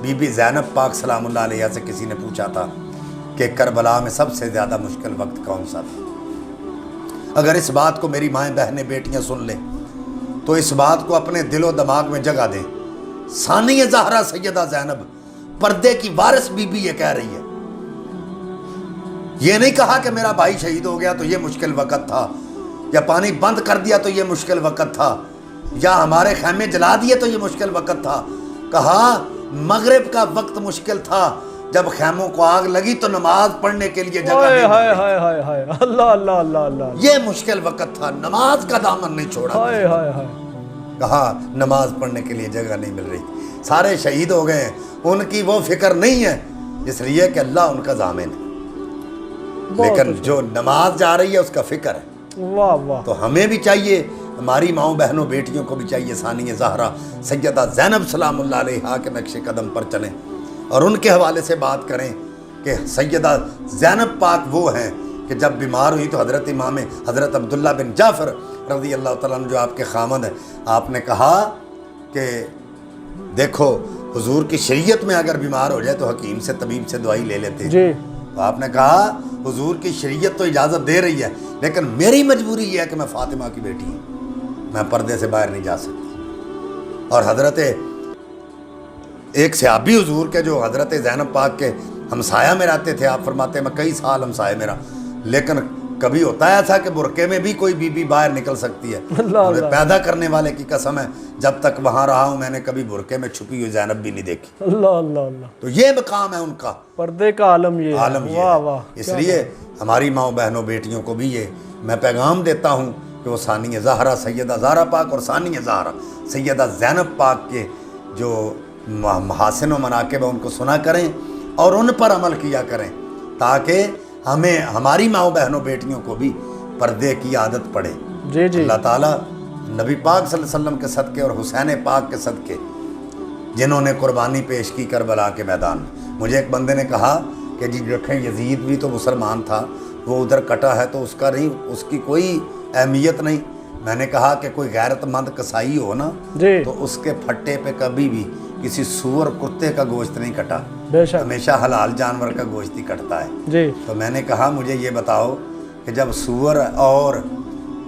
बीबी ज़ैनब पाक सलामुल्लाह अलैहा से किसी ने पूछा था कि करबला में सबसे ज़्यादा मुश्किल वक्त कौन सा था। अगर इस बात को मेरी माएँ बहनें बेटियाँ सुन लें तो इस बात को अपने दिलो दिमाग में जगह दें। सानिया ज़हरा सैयदा ज़ैनब पर्दे की वारिस बीबी ये कह रही है, ये नहीं कहा कि मेरा भाई शहीद हो गया तो ये मुश्किल वक्त था, या पानी बंद कर दिया तो ये मुश्किल वक्त था, या हमारे खैमे जला दिए तो ये मुश्किल वक्त था। कहा मगरिब का वक्त मुश्किल था, जब खैमों को आग लगी तो नमाज पढ़ने के लिए जगह नहीं मिली। अल्लाह अल्लाह अल्लाह अल्लाह, ये मुश्किल वक्त था, नमाज का दामन नहीं छोड़ा। हाय हाय हाय, कहा नमाज पढ़ने के लिए जगह नहीं मिल रही। सारे शहीद हो गए, उनकी वो फिक्र नहीं है, इसलिए कि अल्लाह उनका जामिन है, लेकिन जो नमाज जा रही है उसका फिक्र है। वाह वाह। तो हमें भी चाहिए, हमारी माओ बहनों बेटियों को भी चाहिए सानिया ज़हरा सैयदा ज़ैनब सलामुल्लाह अलैहा के नक्शे कदम पर चलें और उनके हवाले से बात करें कि सैयदा ज़ैनब पाक वो हैं कि जब बीमार हुई तो हज़रत इमाम हज़रत अब्दुल्ला बिन जाफ़र रज़ी अल्लाह तआला अन्हु जो आपके खामद हैं, आपने कहा कि देखो हुजूर की शरीयत में अगर बीमार हो जाए तो हकीम से तबीब से दवाई ले लेते हैं। तो आपने कहा हुजूर की शरीयत तो इजाज़त दे रही है, लेकिन मेरी मजबूरी यह है कि मैं फ़ातिमा की बेटी हूँ, मैं पर्दे से बाहर नहीं जा सकती। और हज़रत एक सहाबी हुजूर के जो हज़रत ज़ैनब पाक के हमसाया में रहते थे, आप फरमाते हैं मैं कई साल हमसाया मेरा, लेकिन कभी होता है ऐसा कि बुरके में भी कोई बीबी बाहर निकल सकती है। पैदा करने वाले की कसम है, जब तक वहाँ रहा हूँ मैंने कभी बुरके में छुपी हुई ज़ैनब भी नहीं देखी। अल्लाह अल्लाह अल्लाह। तो ये मकाम है उनका, पर्दे का आलम ये वाह वाह। इसलिए हमारी माओ बहनों बेटियों को भी ये मैं पैगाम देता हूँ कि वो सानिया ज़हरा सैयदा ज़हरा पाक और सानिया ज़हरा सैयदा ज़ैनब पाक के जो महासिन व मनाक़िब है उनको सुना करें और उन पर अमल किया करें, ताकि हमें हमारी माओ बहनों बेटियों को भी पर्दे की आदत पड़े। जी जी। अल्लाह ताला नबी पाक सल्लल्लाहु अलैहि वसल्लम के सदक़े और हुसैन पाक के सदक़े जिन्होंने कुर्बानी पेश की करबला के मैदान में। मुझे एक बंदे ने कहा कि जी देखें यजीद भी तो मुसलमान था, वो उधर कटा है तो उसका नहीं, उसकी कोई अहमियत नहीं। मैंने कहा कि कोई गैरतमंद कसाई हो ना तो उसके फट्टे पे कभी भी किसी सूअर कुत्ते का गोश्त नहीं कटा, हमेशा हलाल जानवर का गोश्त ही कटता है जी। तो मैंने कहा मुझे ये बताओ कि जब सूअर और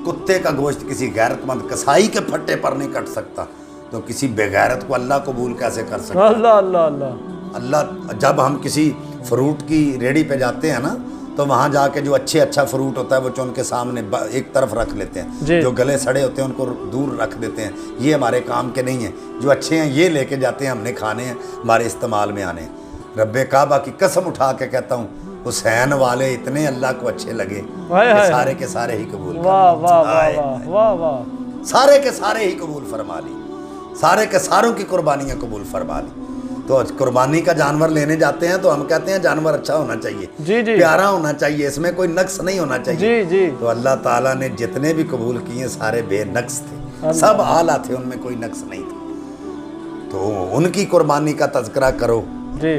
कुत्ते का गोश्त किसी गैरतमंद कसाई के फट्टे पर नहीं कट सकता तो किसी बेगैरत को अल्लाह कबूल कैसे कर सकता है? अल्लाह अल्लाह अल्लाह अल्लाह। जब हम किसी फ्रूट की रेडी पे जाते हैं ना तो वहाँ जाके जो अच्छा फ्रूट होता है वो चुन के सामने एक तरफ रख लेते हैं, जो गले सड़े होते हैं उनको दूर रख देते हैं, ये हमारे काम के नहीं हैं। जो अच्छे हैं ये लेके जाते हैं, हमने खाने हैं, हमारे इस्तेमाल में आने। रब्बे काबा की कसम उठा के कहता हूँ हुसैन वाले इतने अल्लाह को अच्छे लगे कि सारे के सारे ही कबूल, वाह वाह वाह वाह वाह, सारे के सारे ही कबूल फरमा ली, सारे के सारों की कुर्बानियाँ कबूल फरमा ली। तो कुर्बानी का जानवर लेने जाते हैं तो हम कहते हैं जानवर अच्छा होना चाहिए, जी जी, प्यारा होना चाहिए, इसमें कोई नक्स नहीं होना चाहिए, जी जी। तो अल्लाह ताला ने जितने भी कबूल किए सारे बेनक्स थे, सब आला थे, उनमें कोई नक्स नहीं था। तो उनकी कुर्बानी का तज़किरा करो जी,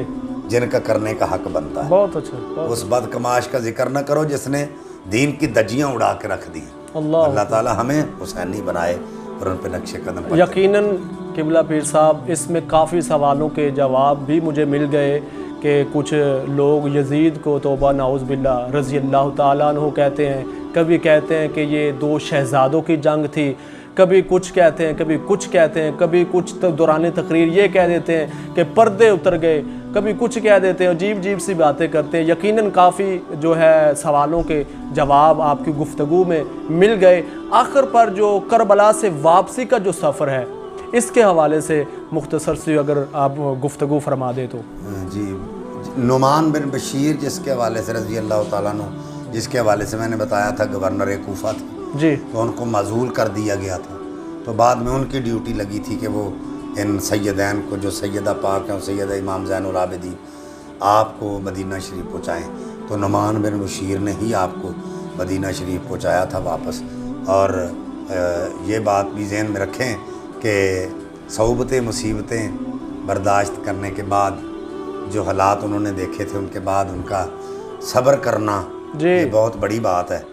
जिनका करने का हक बनता है। बहुत अच्छा। उस बदकमाश का जिक्र न करो जिसने दीन की दजियाँ उड़ा के रख दी। अल्लाह ताला हमें हुसैनी बनाए और उन पे नक्शे कदम। यकीनन किबला पीर साहब, इसमें काफ़ी सवालों के जवाब भी मुझे मिल गए कि कुछ लोग यजीद को तौबा नाउज़ बिल्लाह रज़ी अल्लाह ताला अन्हु कहते हैं, कभी कहते हैं कि ये दो शहज़ादों की जंग थी, कभी कुछ कहते हैं, कभी कुछ कहते हैं, कभी कुछ दौरान तकरीर ये कह देते हैं कि पर्दे उतर गए, कभी कुछ कह देते हैं, अजीब अजीब सी बातें करते हैं। यकीनन काफ़ी जो है सवालों के जवाब आपकी गुफ्तगू में मिल गए। आखिर पर जो करबला से वापसी का जो सफ़र है इसके हवाले से मुख्तसर से अगर आप गुफ्तगू फरमा दे तो। जी, नुमान बिन बशीर जिसके हवाले से रज़ी अल्लाह ताला अन्हु, जिसके हवाले से मैंने बताया था गवर्नर कूफा था जी, तो उनको मज़ूल कर दिया गया था। तो बाद में उनकी ड्यूटी लगी थी कि वो इन सैयदैन को, जो सैयदा पाक हैं सैयदा इमाम ज़ैनुल आबिदीन, आपको मदीना शरीफ पहुँचाएँ। तो नुमान बिन बशीर ने ही आपको मदीना शरीफ पहुँचाया था वापस। और ये बात भी ज़हन में रखें कि सौबतें मुसीबतें बर्दाश्त करने के बाद जो हालात उन्होंने देखे थे उनके बाद उनका सब्र करना ये बहुत बड़ी बात है,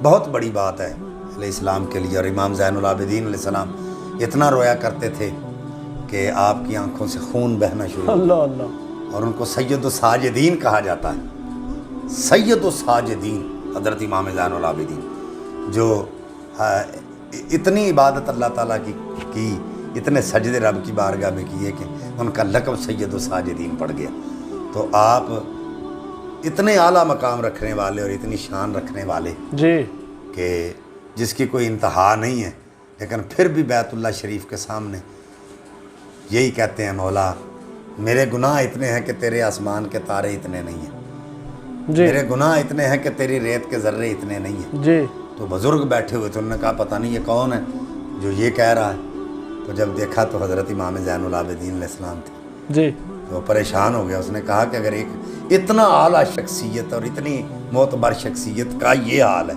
बहुत बड़ी बात है इस्लाम के लिए। और इमाम ज़ैनुल आबिदीन अलैहिस्सलाम इतना रोया करते थे कि आपकी आंखों से खून बहना शुरू हो गया। अल्लाह अल्लाह। और उनको सैयद साजिदीन कहा जाता है। सैयद साजिदीन हज़रत इमाम ज़ैनुल आबिदीन, जो इतनी इबादत अल्लाह ताला की इतने सजदे रब की बारगाह में किए कि उनका लक़ब सैयद साजिदीन पड़ गया। तो आप इतने आला मकाम रखने वाले और इतनी शान रखने वाले जी कि जिसकी कोई इंतहा नहीं है, लेकिन फिर भी बैतुल्लाह शरीफ के सामने यही कहते हैं, मौला मेरे गुनाह इतने हैं कि तेरे आसमान के तारे इतने नहीं हैं, जी मेरे गुनाह इतने हैं कि तेरी रेत के ज़र्रे इतने नहीं हैं। जी। तो बुज़ुर्ग बैठे हुए थे, उन्होंने कहा पता नहीं ये कौन है जो ये कह रहा है। तो जब देखा तो हज़रत इमाम ज़ैनुल आबिदीन अलैहिस्सलाम थे। जी तो परेशान हो गया। उसने कहा कि अगर एक इतना आला शख्सियत और इतनी मोतबर शख्सियत का ये हाल है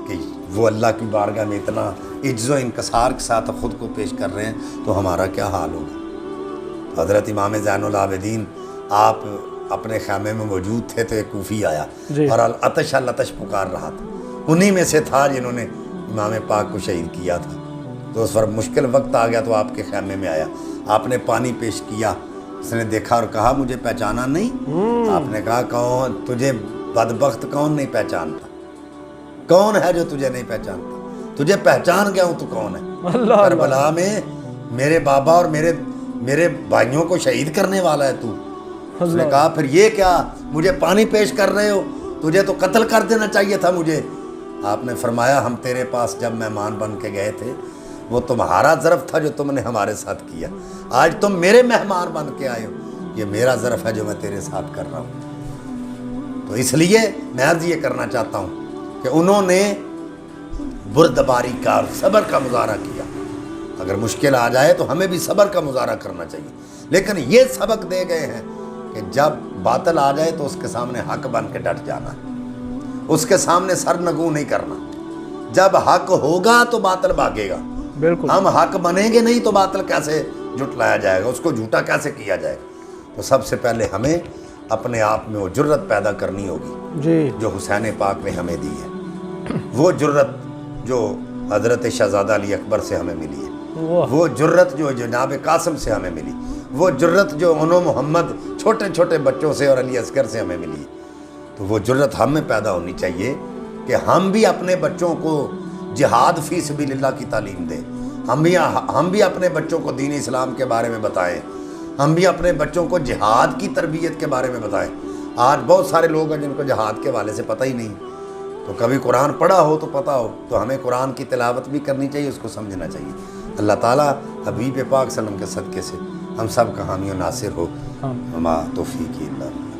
कि वो अल्लाह की बारगाह में इतना इज्ज़ो इनकसार के साथ ख़ुद को पेश कर रहे हैं, तो हमारा क्या हाल होगा। हज़रत इमाम ज़ैनुल आबिदीन आप अपने ख़ैमे में मौजूद थे तो एक कूफ़ी आया और अतश लतश पुकार रहा था। उन्हीं में से था जिन्होंने इमाम पाक को शहीद किया था। तो उस पर मुश्किल वक्त आ गया तो आपके ख़ैमे में आया, आपने पानी पेश किया। उसने देखा और कहा मुझे पहचाना नहीं। आपने कहा कौन तुझे बदबख्त कौन नहीं पहचानता, कौन है जो तुझे नहीं पहचानता, तुझे पहचान गया हूँ तू कौन है। करबला में मेरे बाबा और मेरे भाइयों को शहीद करने वाला है तू। उसने कहा फिर ये क्या मुझे पानी पेश कर रहे हो, तुझे तो कत्ल कर देना चाहिए था मुझे। आपने फरमाया हम तेरे पास जब मेहमान बन के गए थे वो तुम्हारा ज़र्फ़ था जो तुमने हमारे साथ किया, आज तुम मेरे मेहमान बन के आए हो, ये मेरा ज़र्फ़ है जो मैं तेरे साथ कर रहा हूँ। तो इसलिए मैं अर्ज़ ये करना चाहता हूँ कि उन्होंने बुर्दबारी का और सब्र का मुजाहरा किया। अगर मुश्किल आ जाए तो हमें भी सब्र का मुजाहरा करना चाहिए, लेकिन ये सबक दे गए हैं कि जब बातिल आ जाए तो उसके सामने हक बन के डट जाना है, उसके सामने सरनगू नहीं करना। जब हक होगा तो बातिल भागेगा। बिल्कुल। हम हक बनेंगे नहीं तो बातिल कैसे जुटलाया जाएगा, उसको झूठा कैसे किया जाएगा। तो सबसे पहले हमें अपने आप में वो जुर्रत पैदा करनी होगी जी, जो हुसैन पाक ने हमें दी है। वो जुर्रत जो हज़रत शहज़ादा अली अकबर से हमें मिली है, वो जुर्रत जो जनाब कासिम से हमें मिली, वो जुर्रत जो उन्हों मोहम्मद छोटे छोटे बच्चों से और अली असगर से हमें मिली। तो वो जुर्रत हम में पैदा होनी चाहिए कि हम भी अपने बच्चों को जिहाद फ़ी सबिलिल्लाह की तालीम दें। हम भी अपने बच्चों को दीन इस्लाम के बारे में बताएं, हम भी अपने बच्चों को जिहाद की तरबियत के बारे में बताएं। आज बहुत सारे लोग हैं जिनको जिहाद के वाले से पता ही नहीं। तो कभी कुरान पढ़ा हो तो पता हो, तो हमें कुरान की तिलावत भी करनी चाहिए, उसको समझना चाहिए। अल्लाह ताला हबीब पाक सल्लम के सदक़े से हम सब का हामी और नासिर हो। मा तौफ़ीक़ इल्ला बिल्लाह।